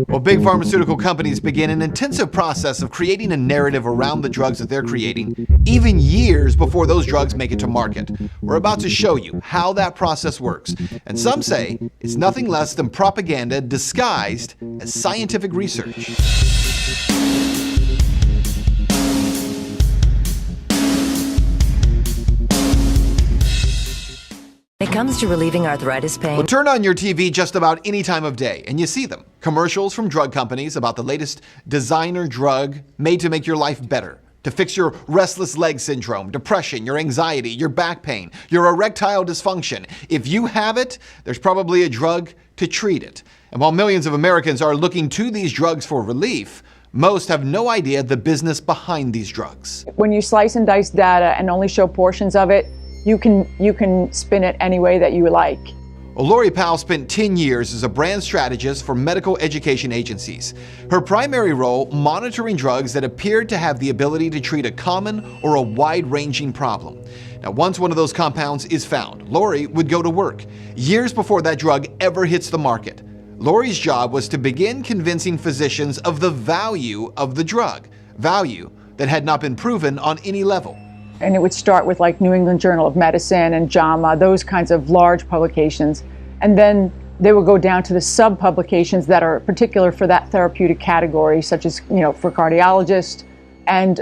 Well, big pharmaceutical companies begin an intensive process of creating a narrative around the drugs that they're creating, even years before those drugs make it to market. We're about to show you how that process works. And some say it's nothing less than propaganda disguised as scientific research. When it comes to relieving arthritis pain, Well, turn on your TV just about any time of day and you see them. Commercials from drug companies about the latest designer drug made to make your life better, to fix your restless leg syndrome, depression, your anxiety, your back pain, your erectile dysfunction. If you have it, there's probably a drug to treat it. And while millions of Americans are looking to these drugs for relief, most have no idea the business behind these drugs. When you slice and dice data and only show portions of it, you can spin it any way that you like. Well, Lori Powell spent 10 years as a brand strategist for medical education agencies. Her primary role, monitoring drugs that appeared to have the ability to treat a common or a wide-ranging problem. Now, once one of those compounds is found, Lori would go to work. Years before that drug ever hits the market, Lori's job was to begin convincing physicians of the value of the drug, value that had not been proven on any level. And it would start with like New England Journal of Medicine and JAMA, those kinds of large publications. And then they would go down to the sub-publications that are particular for that therapeutic category, such as, for cardiologists. And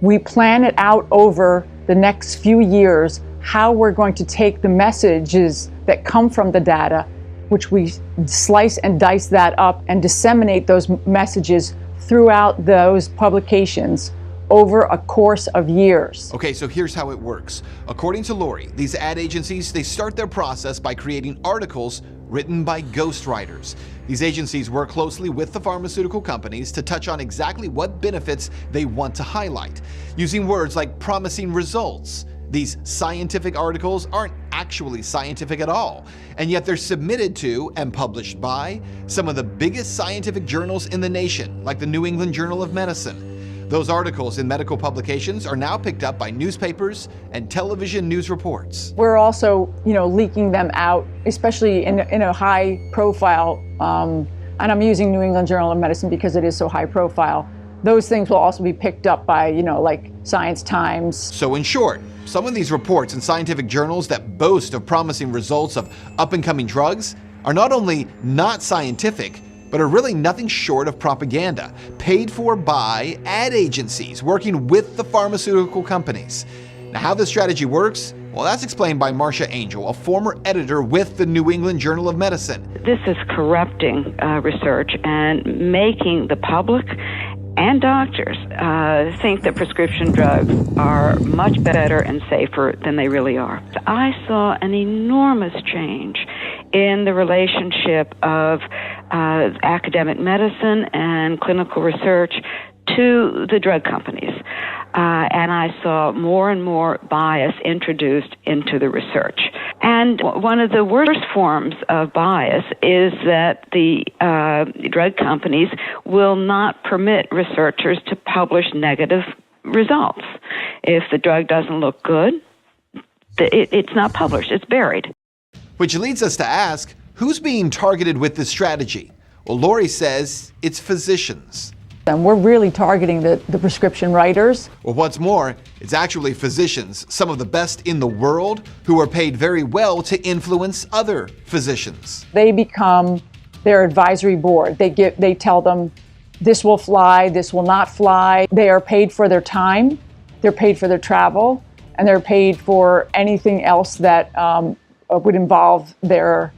we plan it out over the next few years, how we're going to take the messages that come from the data, which we slice and dice that up and disseminate those messages throughout those publications over a course of years. Okay, so here's how it works. According to Lori, these ad agencies, they start their process by creating articles written by ghostwriters. These agencies work closely with the pharmaceutical companies to touch on exactly what benefits they want to highlight, using words like promising results. These scientific articles aren't actually scientific at all, and yet they're submitted to and published by some of the biggest scientific journals in the nation, like the New England Journal of Medicine. Those articles in medical publications are now picked up by newspapers and television news reports. We're also, leaking them out, especially in a high profile, and I'm using New England Journal of Medicine because it is so high profile. Those things will also be picked up by, like Science Times. So in short, some of these reports in scientific journals that boast of promising results of up-and-coming drugs are not only not scientific, but are really nothing short of propaganda, paid for by ad agencies working with the pharmaceutical companies. Now, how this strategy works? Well, that's explained by Marcia Angel, a former editor with the New England Journal of Medicine. This is corrupting research and making the public and doctors think that prescription drugs are much better and safer than they really are. I saw an enormous change in the relationship of academic medicine and clinical research to the drug companies. And I saw more and more bias introduced into the research. And one of the worst forms of bias is that the drug companies will not permit researchers to publish negative results. If the drug doesn't look good, it's not published, it's buried. Which leads us to ask, who's being targeted with this strategy? Well, Lori says it's physicians. And we're really targeting the prescription writers. Well, what's more, it's actually physicians, some of the best in the world, who are paid very well to influence other physicians. They become their advisory board. They tell them this will fly, this will not fly. They are paid for their time, they're paid for their travel, and they're paid for anything else that would involve their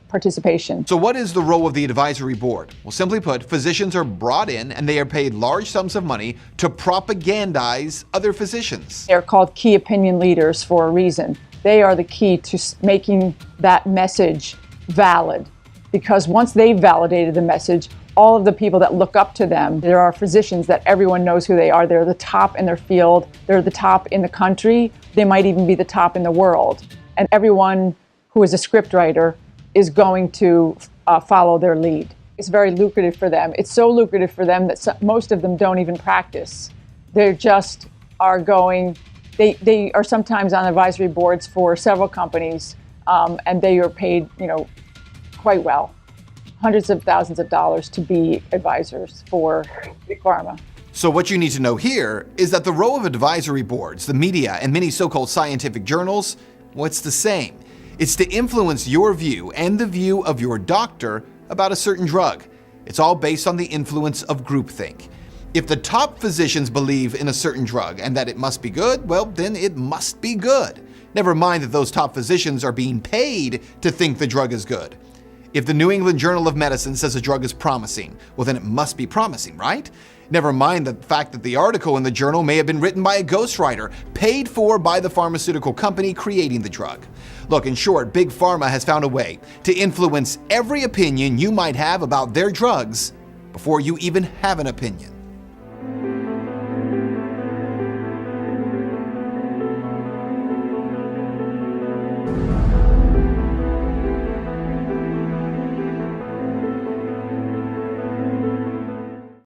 participation. So what is the role of the advisory board? Well, simply put, physicians are brought in and they are paid large sums of money to propagandize other physicians. They're called key opinion leaders for a reason. They are the key to making that message valid, because once they've validated the message, all of the people that look up to them, there are physicians that everyone knows who they are. They're the top in their field. They're the top in the country. They might even be the top in the world. And everyone who is a scriptwriter is going to follow their lead. It's very lucrative for them. It's so lucrative for them that most of them don't even practice. They just are going, they are sometimes on advisory boards for several companies, and they are paid, quite well. Hundreds of thousands of dollars to be advisors for Big Pharma. So what you need to know here is that the role of advisory boards, the media, and many so-called scientific journals, well, it's the same. It's to influence your view and the view of your doctor about a certain drug. It's all based on the influence of groupthink. If the top physicians believe in a certain drug and that it must be good, well, then it must be good. Never mind that those top physicians are being paid to think the drug is good. If the New England Journal of Medicine says a drug is promising, well, then it must be promising, right? Never mind the fact that the article in the journal may have been written by a ghostwriter, paid for by the pharmaceutical company creating the drug. Look, in short, Big Pharma has found a way to influence every opinion you might have about their drugs before you even have an opinion.